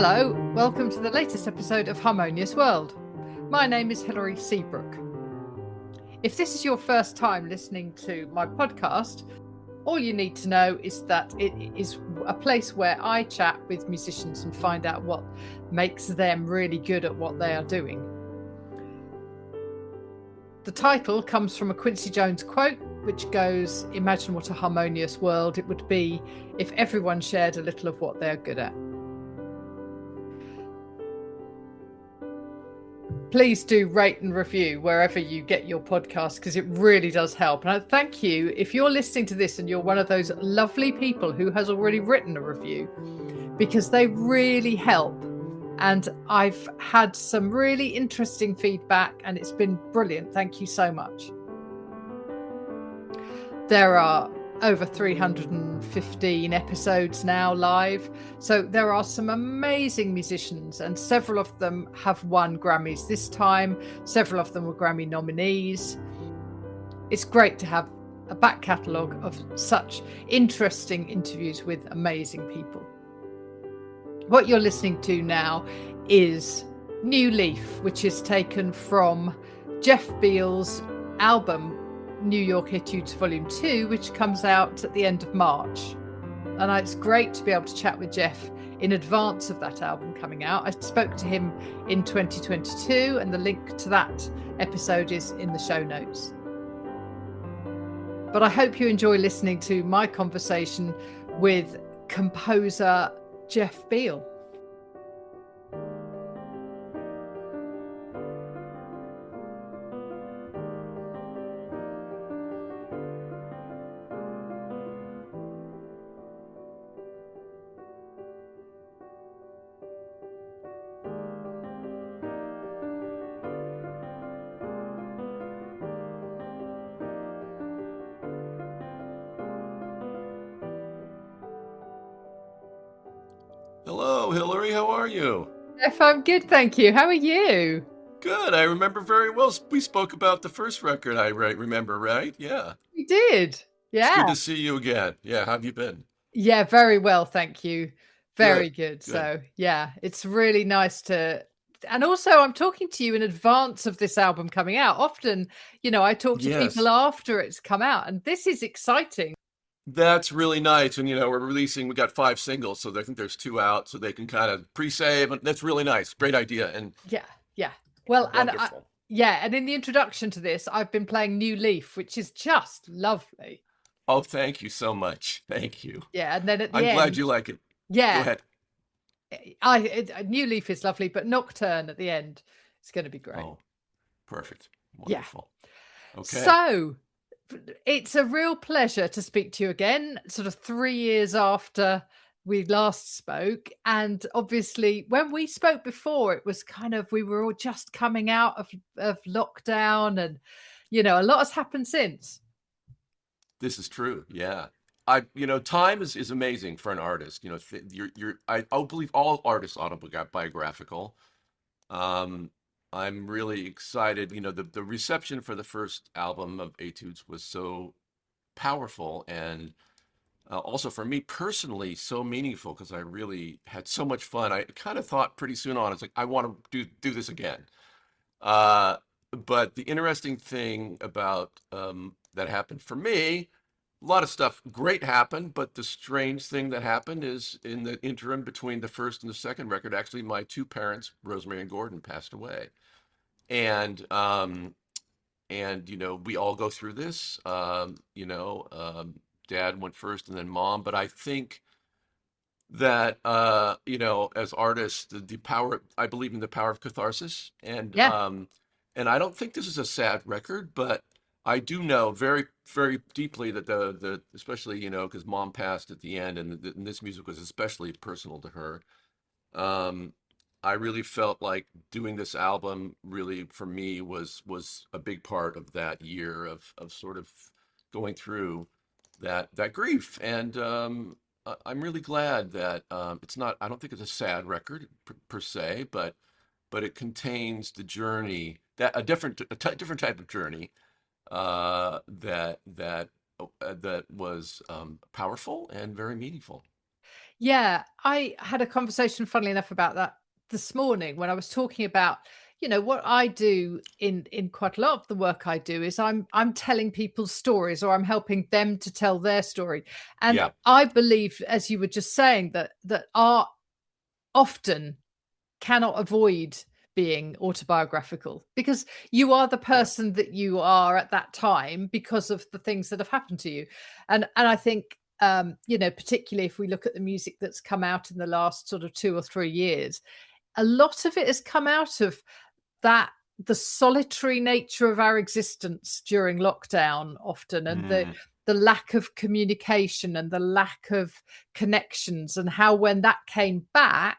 Hello, welcome to the latest episode of Harmonious World. My name is Hilary Seabrook. If this is your first time listening to my podcast, all you need to know is that it is a place where I chat with musicians and find out what makes them really good at what they are doing. The title comes from a Quincy Jones quote, which goes, "Imagine what a harmonious world it would be if everyone shared a little of what they're good at." Please do rate and review wherever you get your podcast, because it really does help. And I thank you if you're listening to this and you're one of those lovely people who has already written a review, because they really help. And I've had some really interesting feedback and it's been brilliant. Thank you so much. There are over 315 episodes now live. So there are some amazing musicians, and several of them have won Grammys this time. Several of them were Grammy nominees. It's great to have a back catalogue of such interesting interviews with amazing people. What you're listening to now is New Leaf, which is taken from Jeff Beal's album New York Études Volume 2, which comes out at the end of March. And it's great to be able to chat with Jeff in advance of that album coming out. I spoke to him in 2022, and the link to that episode is in the show notes. But I hope you enjoy listening to my conversation with composer Jeff Beal. Hello, Hilary. How are you? Jeff, I'm good, thank you. How are you? Good. I remember very well. We spoke about the first record remember, right? Yeah. We did. It's Yeah. good to see you again. Yeah. How have you been? Yeah, very well, thank you. Good. Very good. Good. So, yeah, it's really nice to. And also, I'm talking to you in advance of this album coming out. Often, I talk to people Yes. after it's come out, and this is exciting. That's really nice. And, we got 5 singles, so I think there's two out, so they can kind of pre-save. And that's really nice. Great idea. And Yeah, yeah. Well, wonderful. and in the introduction to this, I've been playing New Leaf, which is just lovely. Oh, thank you so much. Thank you. Yeah, and then at the I'm glad end, you like it. Go yeah, ahead. New Leaf is lovely, but Nocturne at the end is going to be great. Oh, perfect. Yeah. Wonderful. Okay. So it's a real pleasure to speak to you again, sort of 3 years after we last spoke. And obviously, when we spoke before, it was kind of, we were all just coming out of lockdown, and, a lot has happened since. This is true. Yeah. Time is amazing for an artist. I believe all artists autobiographical. Um, I'm really excited. The reception for the first album of Etudes was so powerful, and also for me personally so meaningful, because I really had so much fun. I kind of thought pretty soon on, it's like I want to do this again. Uh, but the interesting thing about that happened for me, a lot of stuff great happened, but the strange thing that happened is in the interim between the first and the second record, actually, my two parents, Rosemary and Gordon, passed away. And we all go through this. Dad went first and then mom. But I think that as artists, the power, I believe in the power of catharsis, Yeah. and I don't think this is a sad record, but I do know very, very deeply that the especially, because mom passed at the end, and this music was especially personal to her. Um, I really felt like doing this album really for me was a big part of that year of sort of going through that grief. And I'm really glad that it's not. I don't think it's a sad record per se, but it contains the journey, that different type of journey, that was powerful and very meaningful. Yeah, I had a conversation, funnily enough, about that this morning when I was talking about, what I do in quite a lot of the work I do is I'm telling people's stories, or I'm helping them to tell their story. And Yeah. I believe, as you were just saying, that art often cannot avoid being autobiographical, because you are the Yeah. person that you are at that time because of the things that have happened to you. And I think, particularly if we look at the music that's come out in the last sort of 2 or 3 years, a lot of it has come out of that, the solitary nature of our existence during lockdown often, and Mm, the lack of communication and the lack of connections, and how when that came back,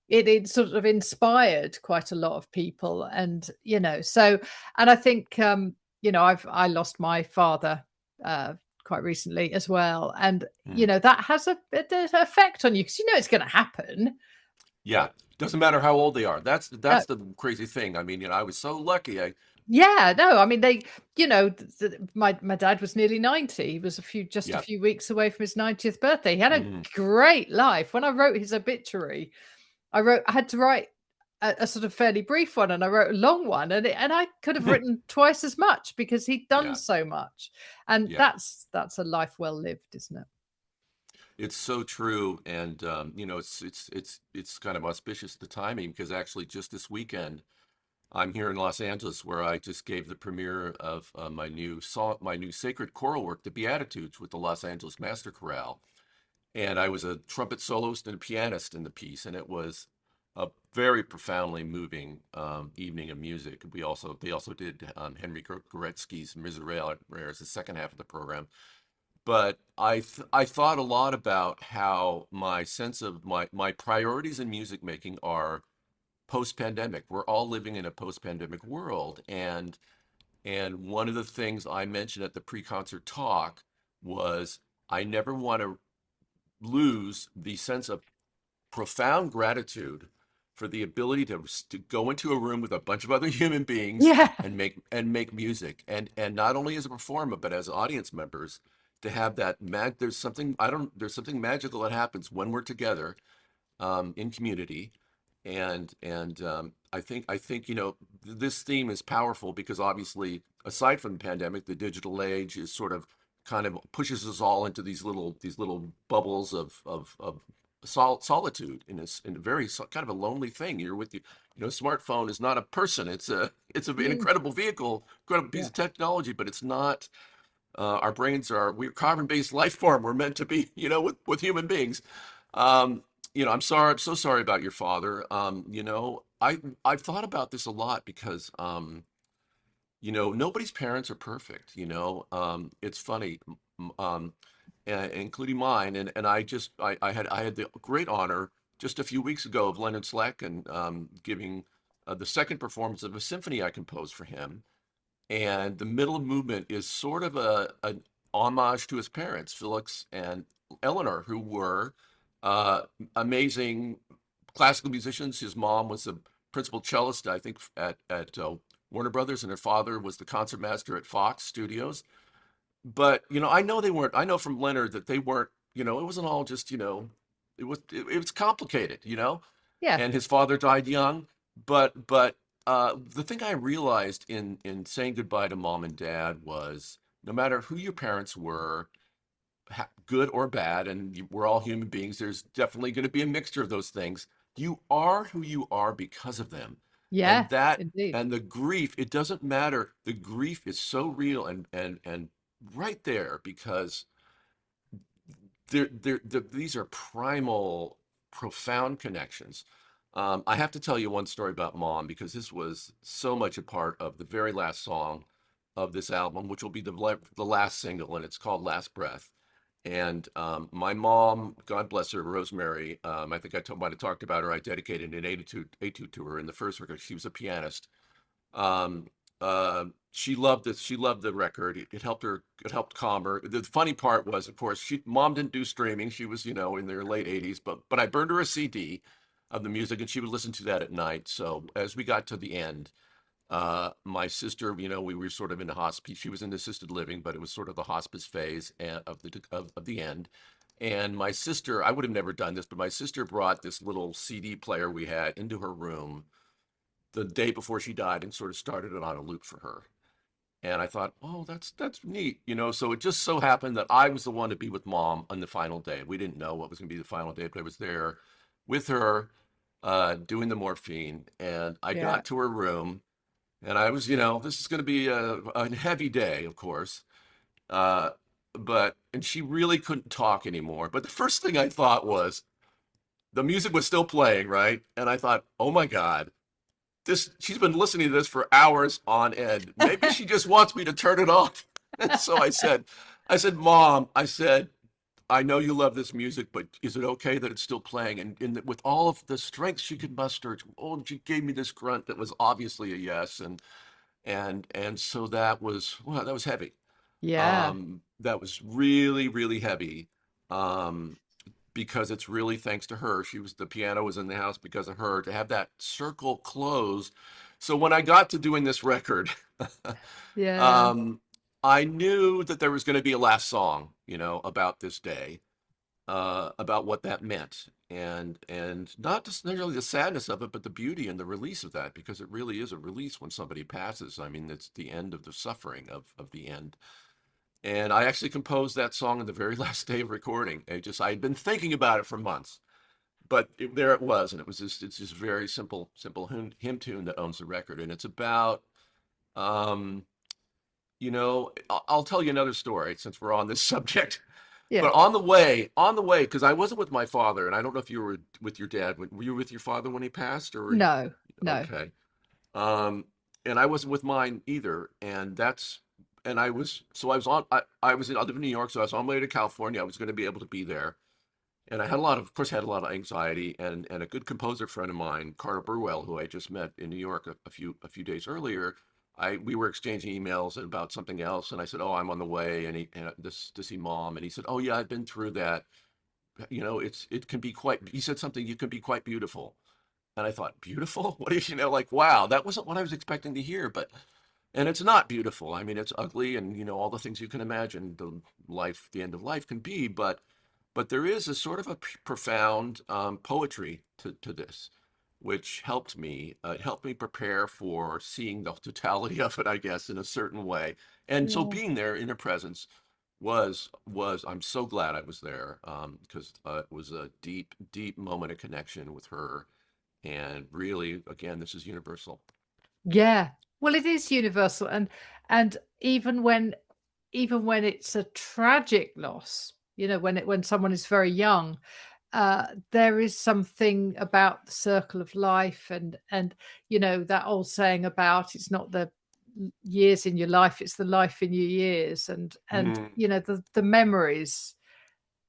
it sort of inspired quite a lot of people. And so, and I think, I lost my father uh quite recently as well, and mm. that has an effect on you, because it's going to happen. Yeah. Doesn't matter how old they are. No. That's the crazy thing. I mean, I was so lucky. Yeah, no, I mean, they, my dad was nearly 90. He was just a Yeah. few weeks away from his 90th birthday. He had a Mm. great life. When I wrote his obituary, I had to write a sort of fairly brief one, and I wrote a long one, and I could have written twice as much because he'd done Yeah. so much. And Yeah. that's a life well lived, isn't it? It's so true, and it's kind of auspicious the timing because actually just this weekend I'm here in Los Angeles where I just gave the premiere of my new sacred choral work, the Beatitudes, with the Los Angeles Master Chorale, and I was a trumpet soloist and a pianist in the piece, and it was a very profoundly moving evening of music. They also did Henry Goretzky's Miserere as the second half of the program. But I thought a lot about how my sense of my priorities in music making are post-pandemic. We're all living in a post-pandemic world, and one of the things I mentioned at the pre-concert talk was I never want to lose the sense of profound gratitude for the ability to go into a room with a bunch of other human beings Yeah. and make music, and not only as a performer but as audience members, to have that there's something magical that happens when we're together in community. And I think this theme is powerful because obviously, aside from the pandemic, the digital age is sort of kind of pushes us all into these little bubbles of solitude in a very kind of a lonely thing. You're with smartphone is not a person. An Mm, incredible vehicle, incredible piece yeah. of technology, but it's not. Our brains we're carbon-based life form. We're meant to be, with human beings. Um, I'm so sorry about your father. I've thought about this a lot because, nobody's parents are perfect. It's funny, including mine. And I had the great honor just a few weeks ago of Leonard Slatkin giving the second performance of a symphony I composed for him, and the middle movement is sort of an homage to his parents, Felix and Eleanor, who were uh, amazing classical musicians. His mom was a principal cellist, I think, at Warner Brothers, and her father was the concertmaster at Fox Studios. But I know they weren't. I know from Leonard that they weren't. It wasn't all just. It was complicated. Yeah. And his father died young. But the thing I realized in saying goodbye to mom and dad was no matter who your parents were, good or bad, and we're all human beings, there's definitely going to be a mixture of those things. You are who you are because of them. And Yeah, that indeed. and the grief, it doesn't matter. The grief is so real and right there because these are primal, profound connections. I have to tell you one story about Mom because this was so much a part of the very last song of this album, which will be the last single, and it's called Last Breath. And my mom, God bless her, Rosemary, I think might have talked about her. I dedicated an etude to her in the first record. She was a pianist. Um, she loved this. She loved the record. It helped her. It helped calm her. The funny part was, of course, mom didn't do streaming. She was, in their late 80s. But I burned her a CD of the music, and she would listen to that at night. So as we got to the end, my sister, we were sort of in the hospice. She was in assisted living, but it was sort of the hospice phase of the end. And my sister, I would have never done this, but my sister brought this little CD player we had into her room the day before she died and sort of started it on a loop for her. And I thought, oh, that's neat, you know. So it just so happened that I was the one to be with mom on the final day. We didn't know what was going to be the final day, but I was there with her, doing the morphine. And I Yeah. got to her room, and I was, you know, this is going to be a heavy day, of course. Uh, but and she really couldn't talk anymore. But the first thing I thought was the music was still playing, right? And I thought, oh my God, this she's been listening to this for hours on end. Maybe she just wants me to turn it off. And so I said, Mom, I said, I know you love this music, but is it okay that it's still playing? And with all of the strength she could muster, oh, she gave me this grunt that was obviously a yes, and so that was well, that was heavy. Yeah. That was really, really heavy. Um, because it's really thanks to her. She was the piano was in the house because of her to have that circle close. So when I got to doing this record, Yeah. um, I knew that there was going to be a last song, you know, about this day, about what that meant, and not just necessarily the sadness of it, but the beauty and the release of that, because it really is a release when somebody passes. I mean, it's the end of the suffering of the end. And I actually composed that song on the very last day of recording. I'd been thinking about it for months, but there it was, and it's just very simple hymn tune that owns the record, and it's about, um, you know, I'll tell you another story since we're on this subject. Yeah. But on the way, because I wasn't with my father, and I don't know if you were with your dad. Were you with your father when he passed, or No, no. okay? Um, and I wasn't with mine either. And I was, so I was on, I live in New York, so I was on my way to California. I was going to be able to be there. And I had of course, had a lot of anxiety, and a good composer friend of mine, Carter Burwell, who I just met in New York a few days earlier. We were exchanging emails about something else, and I said, "Oh, I'm on the way," and this to see mom, and he said, "Oh yeah, I've been through that. You know, it can be quite." He said something, "You can be quite beautiful." And I thought, beautiful? What is, you know, like, wow, that wasn't what I was expecting to hear, but, and it's not beautiful. I mean, it's ugly and, you know, all the things you can imagine the end of life can be, but there is a sort of a profound poetry to this, which helped me prepare for seeing the totality of it, I guess, in a certain way. And so Yeah. being there in her presence I'm so glad I was there, because it was a deep moment of connection with her. And really, again, this is universal. Yeah. Well, it is universal, and even when it's a tragic loss, you know, when someone is very young, there is something about the circle of life, and you know that old saying about it's not the years in your life, it's the life in your years, and Mm, you know the memories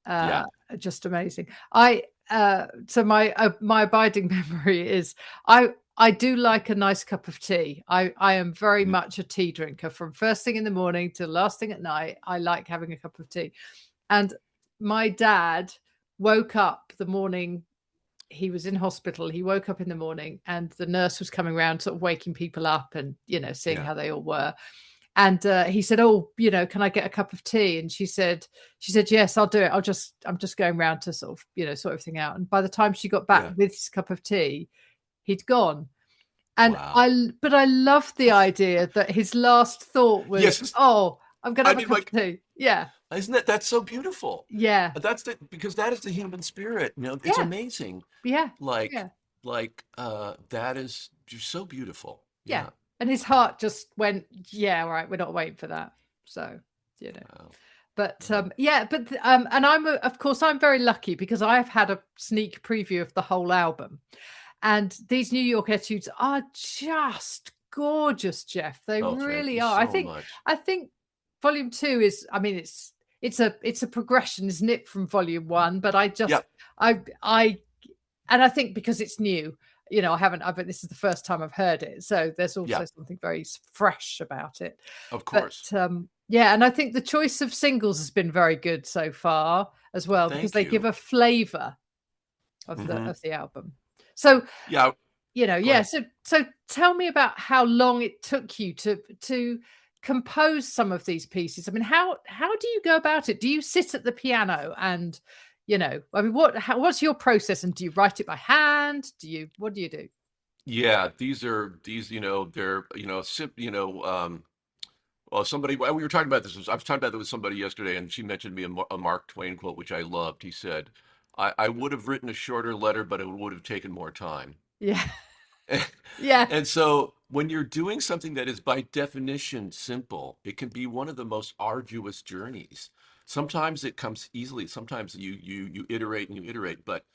yeah. are just amazing. So my abiding memory is I do like a nice cup of tea. I am very Mm, much a tea drinker from first thing in the morning to last thing at night. I like having a cup of tea. And my dad woke up the morning he was in hospital. He woke up in the morning and the nurse was coming around, sort of waking people up and, you know, seeing yeah. how they all were. And he said, "Oh, you know, can I get a cup of tea?" And she said, "Yes, I'll do it. I'm just going round to sort of, you know, sort everything out." And by the time she got back Yeah. with his cup of tea, he'd gone. And Wow. but I love the idea that his last thought was, Yes. "Oh, I'm going to I have a mean, cup like, of tea." Yeah. isn't that's so beautiful? Yeah. Because that is the human spirit. You know, it's Yeah. amazing. Yeah. Like, Yeah. that is just so beautiful. Yeah. Yeah. And his heart just went, "Yeah, all right, we're not waiting for that." So, you know. Wow. But Wow. yeah, but and of course I'm very lucky because I've had a sneak preview of the whole album. And these New York Etudes are just gorgeous, Jeff. They Oh, thank really you are. so much. I think volume 2 is, I mean, it's a progression, isn't it, from volume 1, but Yeah. I and I think because it's new, you know, I bet this is the first time I've heard it. So there's Yeah. also something very fresh about it. Of But course. yeah, and I think the choice of singles has been very good so far as well because Thank they give you. a flavor Hmm. of the album. So, Yeah. you know, Go yeah. ahead. So tell me about how long it took you to compose some of these pieces? I mean, how do you go about it? Do you sit at the piano and, I mean, what's your process? And do you write it by hand? What do you do? Yeah, these, they're, well, somebody, well, we were talking about this. I was talking about it with somebody yesterday, and she mentioned me a Mark Twain quote, which I loved. He said, I would have written a shorter letter, but it would have taken more time. Yeah. Yeah. And so when you're doing something that is by definition simple, it can be one of the most arduous journeys. Sometimes it comes easily. Sometimes you iterate and you iterate. But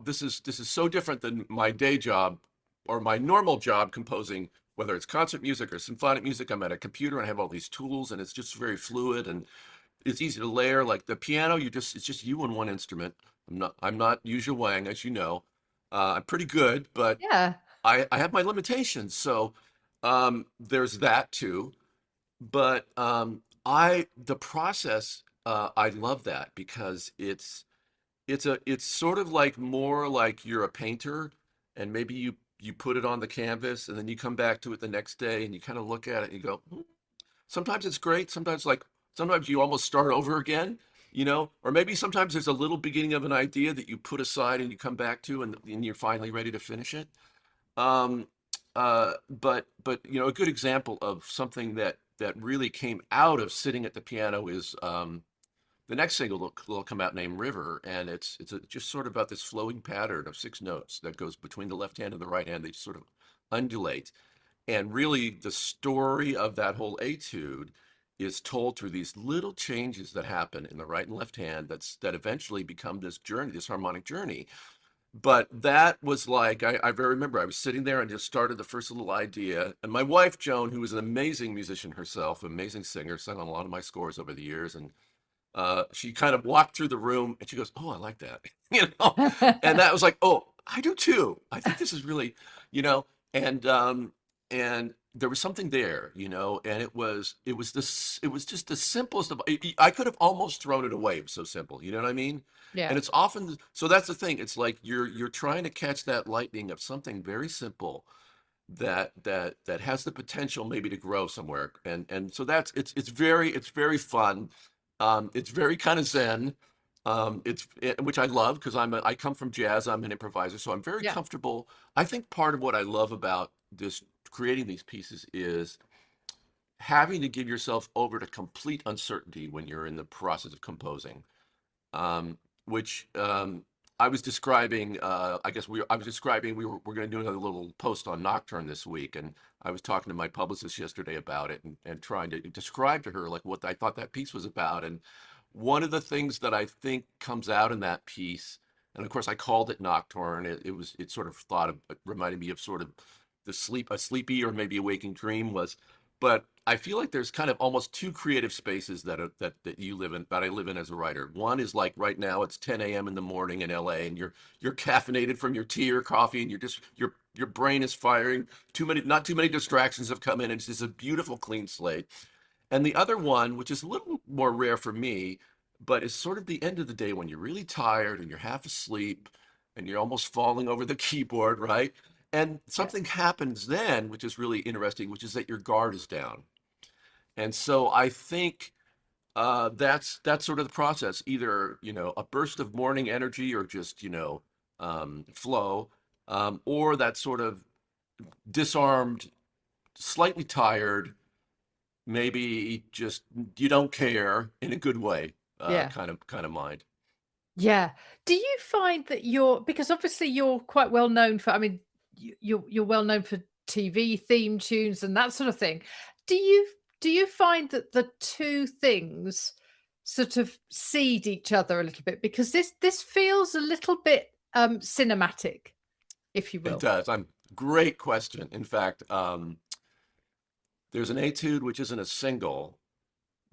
this is so different than my day job or my normal job composing, whether it's concert music or symphonic music. I'm at a computer and I have all these tools, and it's just very fluid and it's easy to layer. Like the piano, it's just you and one instrument. I'm not Yuzha Wang, as you know. I'm pretty good, but Yeah. I have my limitations. So there's that too. But the process, I love that because it's sort of like more like you're a painter, and maybe you put it on the canvas and then you come back to it the next day and you kind of look at it and you go, "Hmm, sometimes it's great. Sometimes you almost start over again, or maybe sometimes there's a little beginning of an idea that you put aside and you come back to, and you're finally ready to finish it. Um, but a good example of something that really came out of sitting at the piano is the next single will come out named River, and just sort of about this flowing pattern of six notes that goes between the left hand and the right hand. They just sort of undulate. And really, the story of that whole etude is told through these little changes that happen in the right and left hand that eventually become this journey, this harmonic journey. But that was like, I very remember I was sitting there and just started the first little idea. And my wife, Joan, who was an amazing musician herself, amazing singer, sang on a lot of my scores over the years. And she kind of walked through the room and she goes, "Oh, I like that," you know, and that was like, "Oh, I do too. I think this is really, you know," and and there was something there, and it was just the simplest of. I could have almost thrown it away. It was so simple, you know what I mean? And Yeah. it's often so that's the thing. It's like you're trying to catch that lightning of something very simple that has the potential maybe to grow somewhere, and so it's very fun. It's very kind of zen. Which I love because I come from jazz. I'm an improviser, so I'm very Yeah. comfortable. I think part of what I love about this creating these pieces is having to give yourself over to complete uncertainty when you're in the process of composing, which I was describing. I was describing. We're going to do another little post on Nocturne this week, and I was talking to my publicist yesterday about it and trying to describe to her like what I thought that piece was about. And one of the things that I think comes out in that piece, and of course I called it Nocturne. It sort of it reminded me of sort of a sleepy or maybe a waking dream was, but I feel like there's kind of almost two creative spaces that you live in, that I live in as a writer. One is like right now it's 10 a.m. in the morning in LA, and you're caffeinated from your tea or coffee, and your brain is firing. Not too many distractions have come in. It's just a beautiful clean slate. And the other one, which is a little more rare for me, but is sort of the end of the day when you're really tired and you're half asleep and you're almost falling over the keyboard, right? And Yeah. something happens then, which is really interesting, which is that your guard is down. And so I think that's sort of the process. Either a burst of morning energy or just flow, or that sort of disarmed, slightly tired, maybe just you don't care in a good way, Yeah. kind of mind. Yeah. Do you find that because obviously you're quite well known for, I mean, you're well known for TV theme tunes and that sort of thing. Do you do you find that the two things sort of seed each other a little bit? Because this feels a little bit cinematic, if you It will. does. I'm Great question. In fact, there's an etude which isn't a single,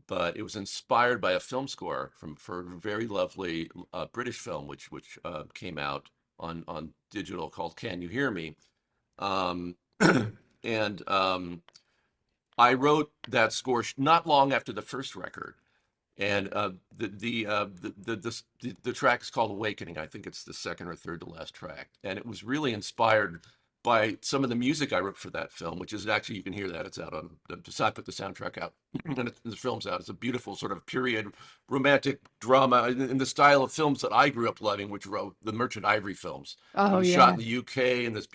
but it was inspired by a film score for a very lovely British film, which came out on digital called "Can You Hear Me?" Um, and I wrote that score not long after the first record, and the track is called "Awakening." I think it's the second or third to last track, and it was really inspired by some of the music I wrote for that film, which is actually, you can hear that, it's out on I put the soundtrack out and the film's out. It's a beautiful sort of period romantic drama in the style of films that I grew up loving, which were the Merchant Ivory films. It Oh was shot yeah, in the UK in this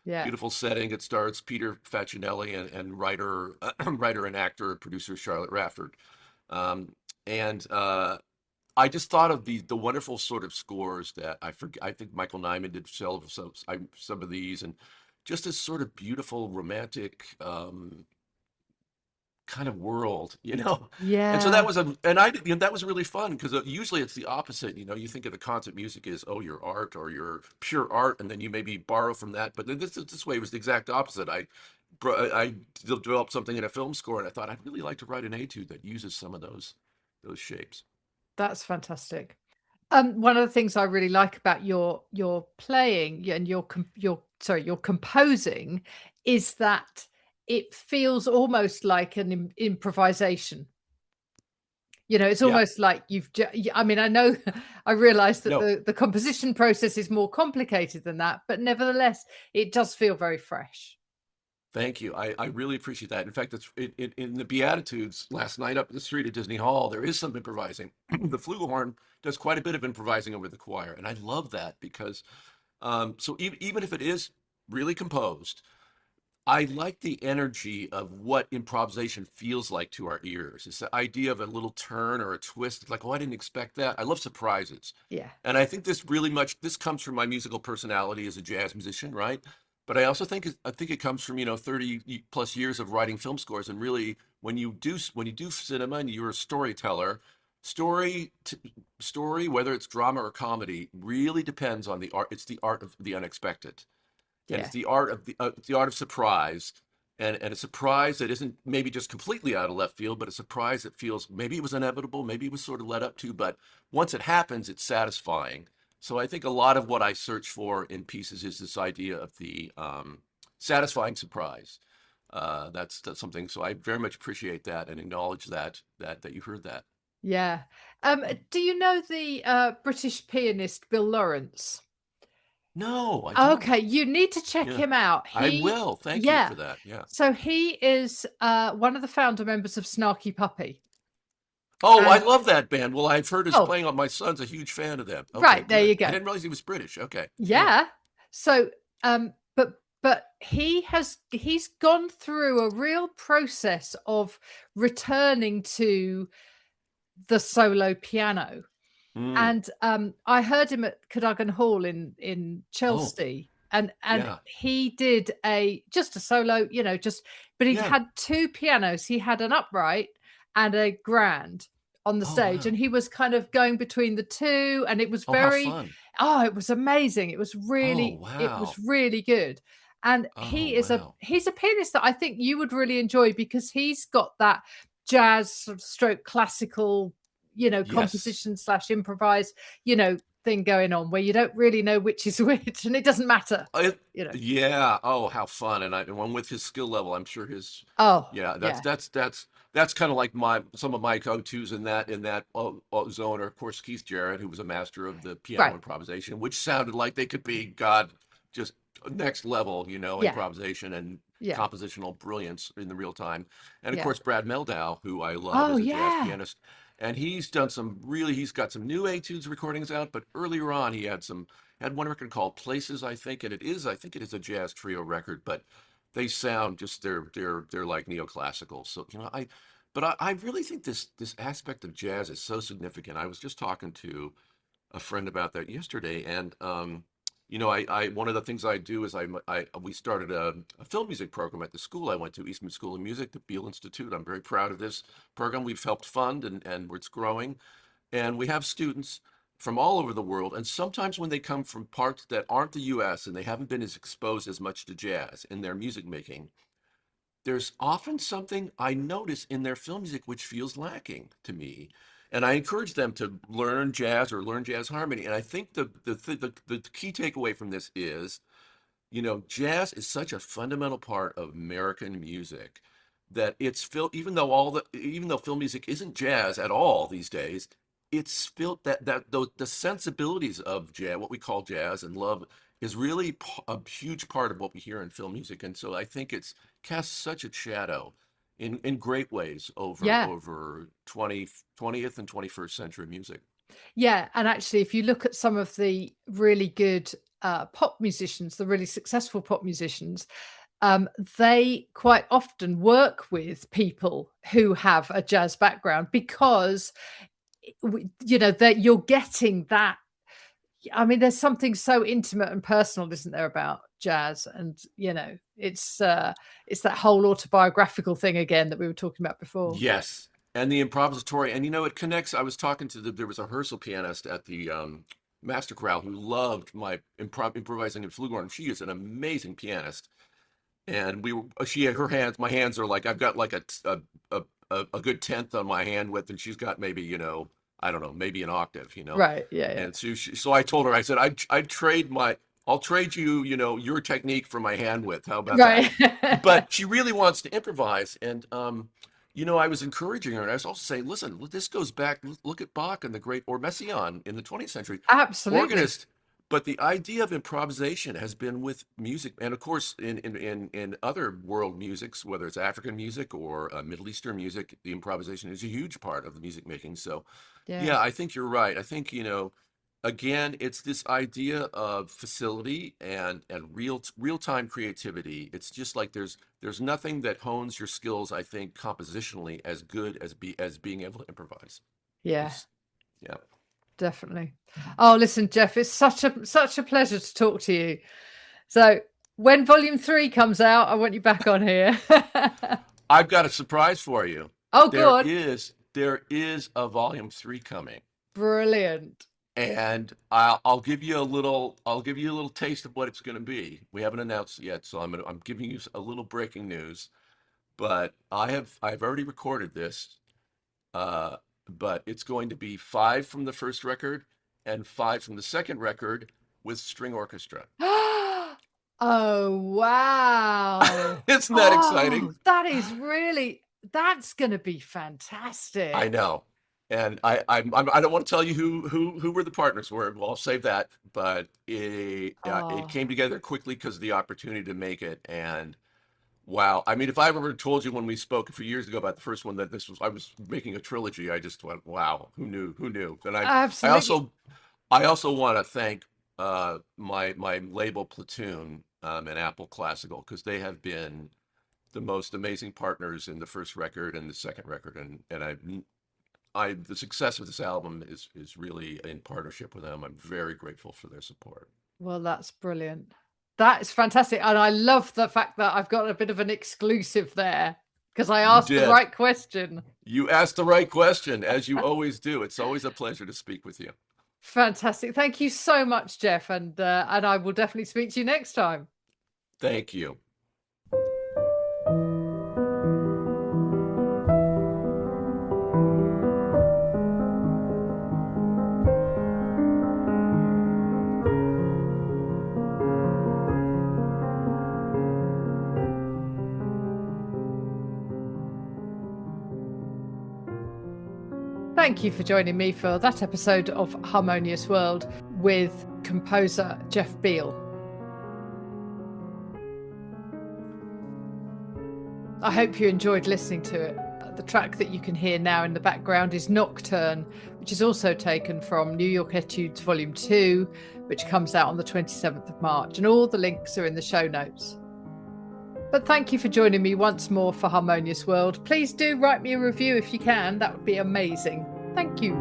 yeah. beautiful setting. It stars Peter Facinelli and writer writer and actor producer Charlotte Rafford. Um, and I just thought of the wonderful sort of scores that I forget. I think Michael Nyman did some of these, and just this sort of beautiful romantic kind of world, you know. And so that Yeah, was a and I you know, that was really fun because usually it's the opposite. You know, you think of the concert music as, oh, your art or your pure art, and then you maybe borrow from that. But this way was the exact opposite. I developed something in a film score, and I thought I'd really like to write an etude that uses some of those shapes. that's fantastic. One of the things I really like about your playing and your composing is that it feels almost like an improvisation. You know, it's Yeah. almost like I mean, I know I realize that No, the composition process is more complicated than that, but nevertheless, it does feel very fresh. thank you. I really appreciate that. In fact, in the Beatitudes last night up the street at Disney Hall, there is some improvising. The flugelhorn does quite a bit of improvising over the choir, and I love that because so even if it is really composed, I like the energy of what improvisation feels like to our ears. It's the idea of a little turn or a twist. It's like, oh, I didn't expect that. I love surprises. Yeah. And I think this comes from my musical personality as a jazz musician, right? But I also think it comes from, 30 plus years of writing film scores. And really, when you do cinema and you're a storyteller, story t story, whether it's drama or comedy, really depends on the art. It's the art of the unexpected, and Yeah. it's the art of surprise, and a surprise that isn't maybe just completely out of left field, but a surprise that feels maybe it was inevitable, maybe it was sort of led up to, but once it happens, it's satisfying. So I think a lot of what I search for in pieces is this idea of the satisfying surprise. That's something. So I very much appreciate that and acknowledge that you heard that. Yeah. Do you know the British pianist Bill Lawrence? No, I Okay, don't. you need to check Yeah, him out. I will. Thank you Yeah. for that. Yeah. So he is one of the founder members of Snarky Puppy. Oh, I And love that band. Well, I've heard his oh, playing. My son's a huge fan of them. Okay, right, there you good. I go. didn't realize he was British. Okay, yeah. Yeah. So but he's gone through a real process of returning to the solo piano. Mm. And I heard him at Cadogan Hall in Oh, Chelsea, and yeah. he did a just a solo, just but he Yeah. had two pianos. He had an upright and a grand on the Oh, stage, and wow. he was kind of going between the two, and it was Oh, how very fun. it was amazing. Oh, It was wow. really good. And Oh, wow. he's a pianist that I think you would really enjoy because he's got that jazz sort of stroke classical, Yes. composition slash improvise, thing going on where you don't really know which is which, and it doesn't matter, It, you know. yeah. Oh, how fun. And one with his skill level, I'm sure Oh, yeah, yeah. that's kind of like some of my go-tos in that zone are, of course, Keith Jarrett, who was a master of the piano Right. improvisation, which sounded like they could be God, just next level, Yeah. improvisation and Yeah. compositional brilliance in the real time. And of Yeah. course, Brad Meldau, who I love Oh, as a jazz yeah. pianist. And he's got some new etudes recordings out, but earlier on had one record called Places, I think, and I think it is a jazz trio record, but they sound just they're like neoclassical. So I really think this aspect of jazz is so significant. I was just talking to a friend about that yesterday, and I one of the things I do is we started a film music program at the school I went to, Eastman School of Music, the Beal Institute. I'm very proud of this program. We've helped fund, and it's growing, and we have students from all over the world. And sometimes when they come from parts that aren't the U.S. and they haven't been as exposed as much to jazz in their music making, there's often something I notice in their film music which feels lacking to me. And I encourage them to learn jazz or learn jazz harmony. And I think the key takeaway from this is, jazz is such a fundamental part of American music that even though film music isn't jazz at all these days, it's felt that the sensibilities of jazz, what we call jazz and love, is really a huge part of what we hear in film music, and so I think it's casts such a shadow in great ways Yeah. over 20th and 21st century music. Yeah, and actually, if you look at some of the really good pop musicians, the really successful pop musicians, they quite often work with people who have a jazz background because, that you're getting that. I mean, there's something so intimate and personal, isn't there, about jazz? And it's that whole autobiographical thing again that we were talking about before. Yes, and the improvisatory, and it connects. I was talking to there was a rehearsal pianist at the Master Chorale who loved my improvising in flugelhorn. She is an amazing pianist, and she had her hands. My hands are like I've got like a good tenth on my hand width, and she's got maybe I don't know, maybe an octave, Right? Yeah, yeah. And so I told her, I said I'll trade you, your technique for my hand width. How about that? Right. But she really wants to improvise, and I was encouraging her, and I was also saying, listen, this goes back. Look at Bach and the great, or Messiaen in the 20th century, Absolutely. organist. But the idea of improvisation has been with music, and of course, in other world musics, whether it's African music or Middle Eastern music, the improvisation is a huge part of the music making. So, Yeah. yeah, I think you're right. I think, again, it's this idea of facility and real time creativity. It's just like there's nothing that hones your skills, I think, compositionally as good as being able to improvise. Yeah. It's, yeah. Definitely. Oh, listen, Jeff, it's such a pleasure to talk to you. So when volume 3 comes out, I want you back on here. I've got a surprise for you. Oh, There good. is there is a volume 3 coming. Brilliant. And I'll give you a little taste of what it's going to be. We haven't announced it yet, so I'm giving you a little breaking news. But I've already recorded this. Uh, but it's going to be 5 from the first record and 5 from the second record with string orchestra. Oh, wow. Isn't that exciting? Oh, that's going to be I fantastic. know. And I don't want to tell you who were the partners were. Well, I'll save that. But it Oh, came together quickly because of the opportunity to make it. And wow, I mean, if I ever told you when we spoke a few years ago about the first one that I was making a trilogy, I just went, wow, who knew? Who knew? And I absolutely. also want to thank my label Platoon and Apple Classical because they have been the most amazing partners in the first record and the second record, and the success of this album is really in partnership with them. I'm very grateful for their support. Well, that's brilliant. That is fantastic. And I love the fact that I've got a bit of an exclusive there because I You asked the did. right question. You asked the right question, as you always do. It's always a pleasure to speak with you. Fantastic. Thank you so much, Jeff. And I will definitely speak to you next time. Thank you. Thank you for joining me for that episode of Harmonious World with composer Jeff Beal. I hope you enjoyed listening to it. The track that you can hear now in the background is Nocturne, which is also taken from New York Etudes Volume 2, which comes out on the 27th of March, and all the links are in the show notes. But thank you for joining me once more for Harmonious World. Please do write me a review if you can. That would be amazing. Thank you.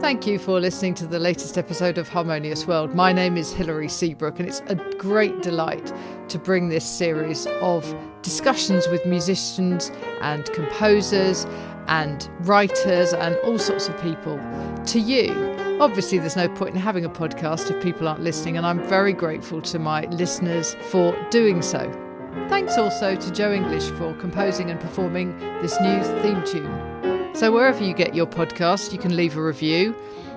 Thank you for listening to the latest episode of Harmonious World. My name is Hilary Seabrook, and it's a great delight to bring this series of discussions with musicians and composers and writers and all sorts of people to you. Obviously, there's no point in having a podcast if people aren't listening, and I'm very grateful to my listeners for doing so. Thanks also to Joe English for composing and performing this new theme tune. So wherever you get your podcast, you can leave a review.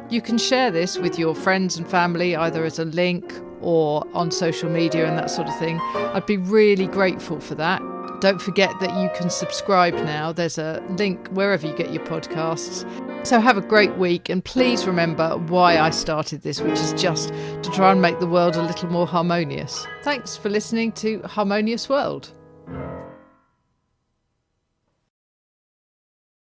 You can share this with your friends and family, either as a link or on social media and that sort of thing. I'd be really grateful for that. Don't forget that you can subscribe now. There's a link wherever you get your podcasts. So have a great week, and please remember why I started this, which is just to try and make the world a little more harmonious. Thanks for listening to Harmonious World.